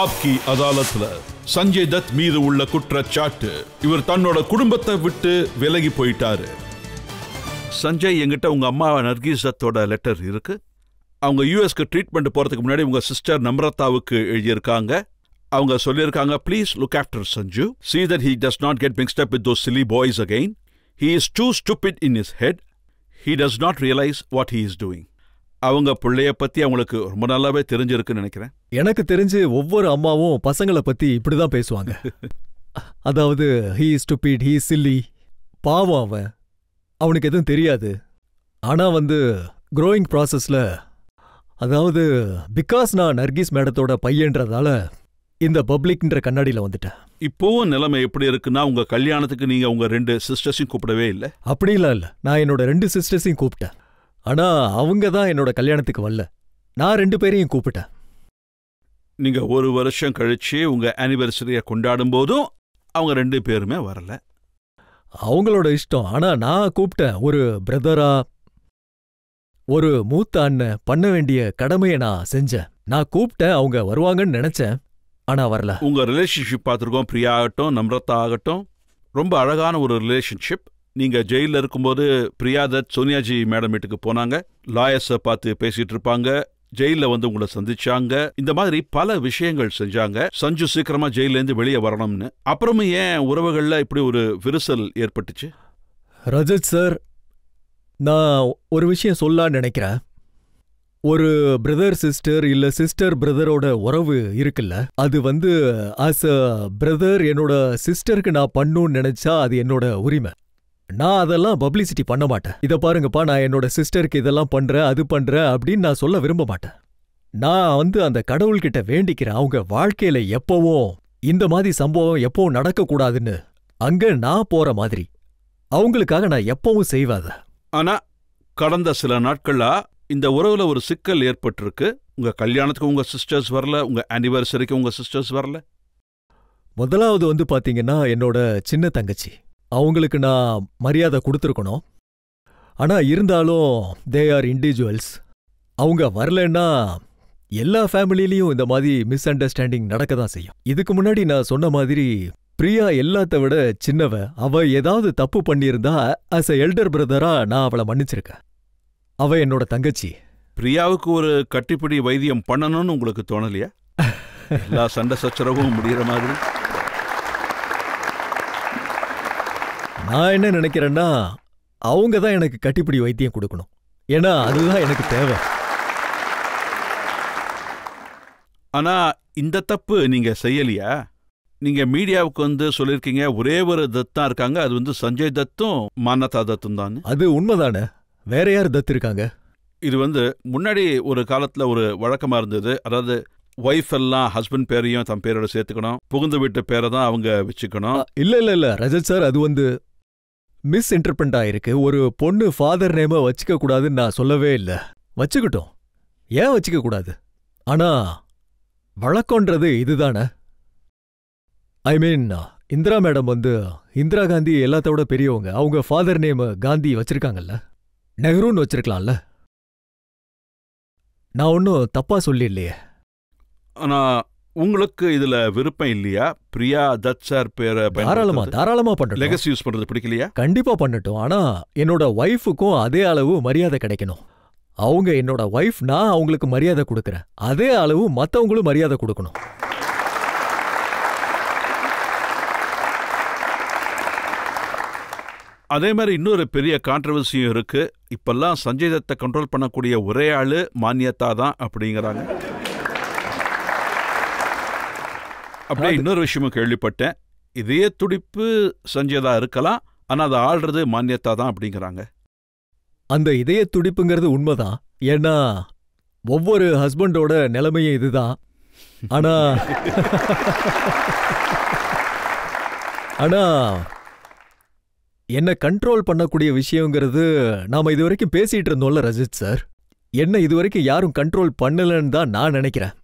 ஆப்கி அதாலத்ல சஞ்சய் தத் மீது உள்ள குற்றச்சாட்டு, இவர் தன்னோட குடும்பத்தை விட்டு விலகி போயிட்டாரு. சஞ்சய், என்கிட்ட உங்க அம்மா நர்கீஸ் தத்தோட லெட்டர் இருக்கு. அவங்க யூஎஸ்க்கு ட்ரீட்மெண்ட் போறதுக்கு முன்னாடி உங்க சிஸ்டர் நம்ரதாவுக்கு எழுதியிருக்காங்க. அவங்க சொல்லியிருக்காங்க, please look after Sanju, see that he does not get mixed up with those silly boys again. He is too stupid in his head. He does not realize what he is doing. அவங்க பிள்ளைய பத்தி அவங்களுக்கு ரொம்ப நல்லாவே தெரிஞ்சிருக்குன்னு நினைக்கிறேன். எனக்கு தெரிஞ்சு ஒவ்வொரு அம்மாவும் பசங்களை பத்தி இப்படிதான் பேசுவாங்க. அதாவது he is stupid, he is silly, பாவம் அவனுக்கு எதுவும் தெரியாது. ஆனா growing ப்ராசஸ்ல, அதாவது பிகாஸ் நான் நர்கீஸ் மேடத்தோட பையன்றதால இந்த பப்ளிக்ன்ற கண்ணாடியில வந்துட்டேன். இப்போவும் நிலைமை எப்படி இருக்குன்னா, உங்க கல்யாணத்துக்கு நீங்க உங்க 2 சிஸ்டர்ஸையும் கூப்பிடவே இல்லை. அப்படிலாம் இல்ல, நான் என்னோட 2 சிஸ்டர்ஸையும் கூப்பிட்டேன். ஆனா அவங்க தான் என்னோட கல்யாணத்துக்கு வரல. நான் 2 பேரையும் கூப்பிட்டேன். நீங்க 1 வருஷம் கழிச்சு உங்க ஆனிவர்சரிய கொண்டாடும் போதும் அவங்க 2 பேருமே வரல. அவங்களோட இஷ்டம். ஆனா நான் கூப்பிட்டேன். ஒரு பிரதரா, ஒரு மூத்த அண்ணன் பண்ண வேண்டிய கடமையை நான் செஞ்சேன். நான் கூப்பிட்டேன், அவங்க வருவாங்கன்னு நினைச்சேன். ஆனா வரல. உங்க ரிலேஷன்ஷிப் பார்த்துருக்கோம். பிரியா ஆகட்டும், நம்ரதா ஆகட்டும், ரொம்ப அழகான ஒரு ரிலேஷன்ஷிப். நீங்க ஜெயிலில் இருக்கும்போது பிரியா தத் சோனியாஜி மேடம் வீட்டுக்கு போனாங்க. லாயர்ஸை பார்த்து பேசிட்டு இருப்பாங்க. ஜெயிலில் உங்களை சந்திச்சாங்க. இந்த மாதிரி பல விஷயங்கள் செஞ்சாங்க. சஞ்சு சீக்கிரமா ஜெயிலேருந்து வெளியே வரணும்னு. அப்புறமும் ஏன் உறவுகள்ல இப்படி ஒரு விரிசல் ஏற்பட்டுச்சு? ரஜத் சார், நான் ஒரு விஷயம் சொல்லலான்னு நினைக்கிறேன். ஒரு பிரதர் சிஸ்டர் இல்ல சிஸ்டர் பிரதரோட உறவு இருக்குல்ல, அது ஆஸ் அ பிரதர் என்னோட சிஸ்டருக்கு நான் பண்ணணும்னு நினைச்சா அது என்னோட உரிமை. நான் அதெல்லாம் பப்ளிசிட்டி பண்ண மாட்டேன். இதை பாருங்கப்பா, நான் என்னோட சிஸ்டருக்கு இதெல்லாம் பண்றேன், அது பண்றேன் அப்படின்னு நான் சொல்ல விரும்ப மாட்டேன். நான் அந்த கடவுள்கிட்ட வேண்டிக்கிறேன், அவங்க வாழ்க்கையில எப்பவும் இந்த மாதிரி சம்பவம் எப்பவும் நடக்கக்கூடாதுன்னு. அங்க நான் போற மாதிரி அவங்களுக்காக நான் எப்பவும் செய்வாத. ஆனா கடந்த சில நாட்களா இந்த உறவுல ஒரு சிக்கல் ஏற்பட்டிருக்கு. உங்க கல்யாணத்துக்கு உங்க சிஸ்டர்ஸ் வரல, உங்க ஆனிவர்சரிக்கு உங்க சிஸ்டர்ஸ் வரல. முதலாவது பாத்தீங்கன்னா என்னோட சின்ன தங்கச்சி, அவங்களுக்கு நான் மரியாதை கொடுத்துருக்கணும். ஆனா இருந்தாலும் தே ஆர் இண்டிவிஜுவல்ஸ். அவங்க வரலன்னா எல்லா ஃபேமிலிலையும் இந்த மாதிரி மிஸ் அண்டர்ஸ்டாண்டிங் நடக்க தான் செய்யும். இதுக்கு முன்னாடி நான் சொன்ன மாதிரி பிரியா எல்லாத்த விட சின்னவ. அவ ஏதாவது தப்பு பண்ணியிருந்தா ஆஸ் எ எல்டர் பிரதரா நான் அவளை மன்னிச்சிருக்கேன். அவ என்னோட தங்கச்சி. பிரியாவுக்கு ஒரு கட்டிப்பிடி வைத்தியம் பண்ணணும்னு உங்களுக்கு தோணலையா? எல்லா சண்டை சச்சரவும் முடிகிற மாதிரி. நான் என்ன நினைக்கிறேன்னா, அவங்க தான் எனக்கு கட்டிப்பிடி வைத்தியம் கொடுக்கணும். ஏன்னா அதுதான் எனக்கு தேவை. ஆனா இந்த தப்பு நீங்க செய்யலையா? நீங்க மீடியாவுக்கு சொல்லிருக்கீங்க ஒரே ஒரு தத் தான் இருக்காங்க, அது சஞ்சய் தத்தும் மானதா தத்தும் தான். அது உண்மைதானே? வேற யார் தத் இருக்காங்க? இது முன்னாடி ஒரு காலத்துல ஒரு வழக்கமா இருந்தது. அதாவது ஒய்ஃப் எல்லாம் ஹஸ்பண்ட் பேரையும் தன் பேரோட சேர்த்துக்கணும், புகுந்து வீட்டு பேரை தான் அவங்க வச்சுக்கணும். இல்ல ரஜத் சார், அது மிஸ் இன்டர்பிரண்ட் ஆயிருக்கு. ஒரு பொண்ணு ஃபாதர் நேம வச்சுக்க கூடாதுன்னு நான் சொல்லவே இல்லை. வச்சுக்கிட்டோம், ஏன் வச்சுக்க கூடாது? ஆனா வழக்கம்ன்றது இதுதானே. ஐ மீன், இந்திரா மேடம் இந்திரா காந்தி எல்லாத்தோட பெரியவங்க. அவங்க ஃபாதர் நேம் காந்தி வச்சிருக்காங்கல்ல, நெஹ்ருன்னு வச்சிருக்கலாம்ல. நான் ஒன்னும் தப்பா சொல்லிடலையே. ஆனா உங்களுக்கு இதுல விருப்பம் இல்லையா? பிரியா தத் சார் பேரை தாராளமா பண்ணட்டும். லெகசி யூஸ் பண்றது பிடிக்கலையா? கண்டிப்பா பண்ணட்டும். ஆனா என்னோட ஒய்ஃபுக்கும் அதே அளவு மரியாதை கிடைக்கணும். அவங்க என்னோட ஒய்ஃப், நான் அவங்களுக்கு மரியாதை கொடுக்கறேன். அதே அளவு மத்தவங்களும் மரியாதை கொடுக்கணும். அதே மாதிரி இன்னொரு பெரிய கான்ட்ரவர்சியும் இருக்கு. இப்பெல்லாம் சஞ்சய் தத்தை கண்ட்ரோல் பண்ணக்கூடிய ஒரே ஆளு மான்யதா தான் அப்படிங்கிறாங்க. அப்படியே இன்னொரு விஷயமும் கேள்விப்பட்டேன், இதே துடிப்பு சஞ்சய் தான் இருக்கலாம், ஆனா அதை ஆள்றது மான்யதா தான் அப்படிங்கிறாங்க. அந்த இதய துடிப்புங்கிறது உண்மைதான். ஏன்னா ஒவ்வொரு ஹஸ்பண்டோட நிலைமையும் இதுதான். ஆனா ஆனா என்ன கண்ட்ரோல் பண்ணக்கூடிய விஷயங்கிறது நாம இதுவரைக்கும் பேசிட்டு இருந்தோம்ல ரஜித் சார். என்ன இதுவரைக்கும் யாரும் கண்ட்ரோல் பண்ணலன்னு தான் நான் நினைக்கிறேன்.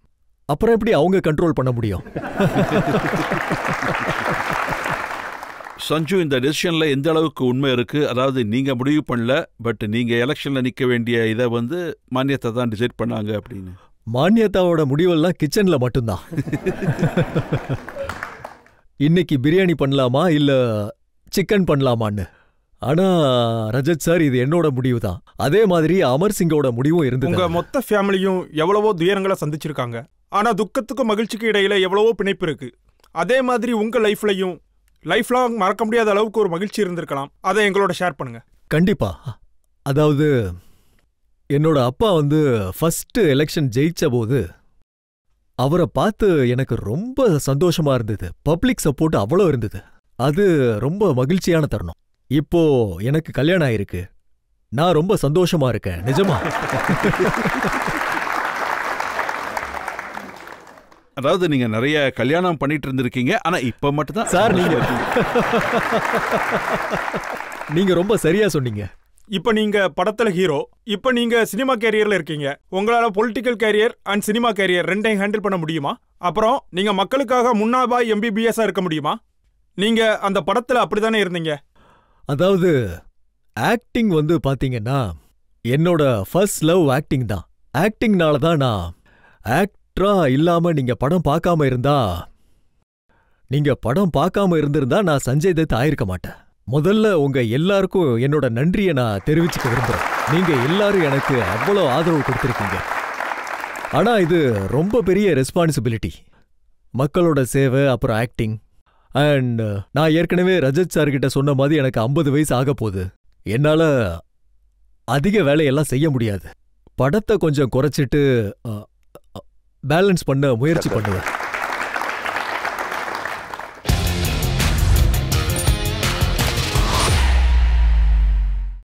அப்புறம் எப்படி அவங்க கண்ட்ரோல் பண்ண முடியும்? சஞ்சு, இந்த டெசிஷன்ல எந்த அளவுக்கு உண்மை இருக்கு? அதாவது நீங்க முடிவு பண்ணல, பட் நீங்க எலெக்ஷன்ல நிக்க வேண்டிய இதை மானியத்தை தான் டிசைட் பண்ணாங்க அப்படின்னு. மான்யதாவோட முடிவெல்லாம் கிச்சன்ல மட்டும்தான். இன்னைக்கு பிரியாணி பண்ணலாமா இல்ல சிக்கன் பண்ணலாமான்னு. ஆனா ரஜத் சார், இது என்னோட முடிவு தான். அதே மாதிரி அமர் சிங்கோட முடிவும் இருந்தது. உங்க மொத்த ஃபேமிலியும் எவ்வளவோ துயரங்களை சந்திச்சிருக்காங்க. ஆனா துக்கத்துக்கும் மகிழ்ச்சிக்கும் இடையில எவ்வளவோ பிணைப்பு இருக்கு. அதே மாதிரி உங்க லைஃப்லயும் லைஃப் லாங் மறக்க முடியாத அளவுக்கு ஒரு மகிழ்ச்சி இருந்திருக்கலாம். அதை எங்களோட ஷேர் பண்ணுங்க. கண்டிப்பா. அதாவது என்னோட அப்பா வந்து ஃபர்ஸ்ட் எலெக்ஷன் ஜெயிச்ச போது அவரை பார்த்து எனக்கு ரொம்ப சந்தோஷமா இருந்தது. பப்ளிக் சப்போர்ட் அவ்வளோ இருந்தது. அது ரொம்ப மகிழ்ச்சியான தருணம். இப்போ எனக்கு கல்யாணம் ஆயிருக்கு. நான் ரொம்ப சந்தோஷமா இருக்கேன். நிஜமா. அதாவது நீங்க நிறைய கல்யாணம் பண்ணிட்டு இருந்திருக்கீங்க. ஆனா இப்ப மட்டும்தான் சார் நீங்க ரொம்ப சரியா சொன்னீங்க. இப்ப நீங்க படத்துல ஹீரோ. இப்ப நீங்க சினிமா கேரியர்ல இருக்கீங்க. உங்களால political career and cinema career ரெண்டையும் ஹேண்டில் பண்ண முடியுமா? அப்புறம் நீங்க மக்களுக்காக முன்னாபாய் MBBS இருக்க முடியுமா? நீங்க அந்த படத்துல அப்படித்தானே இருந்தீங்க. அதாவது ஆக்டிங் வந்து பாத்தீங்கன்னா என்னோட ஃபர்ஸ்ட் லவ் ஆக்டிங் தான். ஆக்டிங்னால தான் நான் ஆக்டரா இல்லாம நீங்க படம் பார்க்காம இருந்திருந்தா நான் சஞ்சய் தத் ஆயிருக்க மாட்டேன். முதல்ல உங்க எல்லாருக்கும் என்னோட நன்றியை நான் தெரிவிச்சுக்க விரும்புறேன். நீங்க எல்லாரும் எனக்கு அவ்வளோ ஆதரவு கொடுத்துருக்கீங்க. ஆனா இது ரொம்ப பெரிய ரெஸ்பான்சிபிலிட்டி. மக்களோட சேவை, அப்புறம் ஆக்டிங். அண்ட் நான் ஏற்கனவே ரஜத் சார் கிட்ட சொன்ன மாதிரி எனக்கு 50 வயசு ஆக போகுது. என்னால அதிக வேலையெல்லாம் செய்ய முடியாது. படத்தை கொஞ்சம் குறைச்சிட்டு பேலன்ஸ் பண்ண முயற்சி பண்ணுவேன்.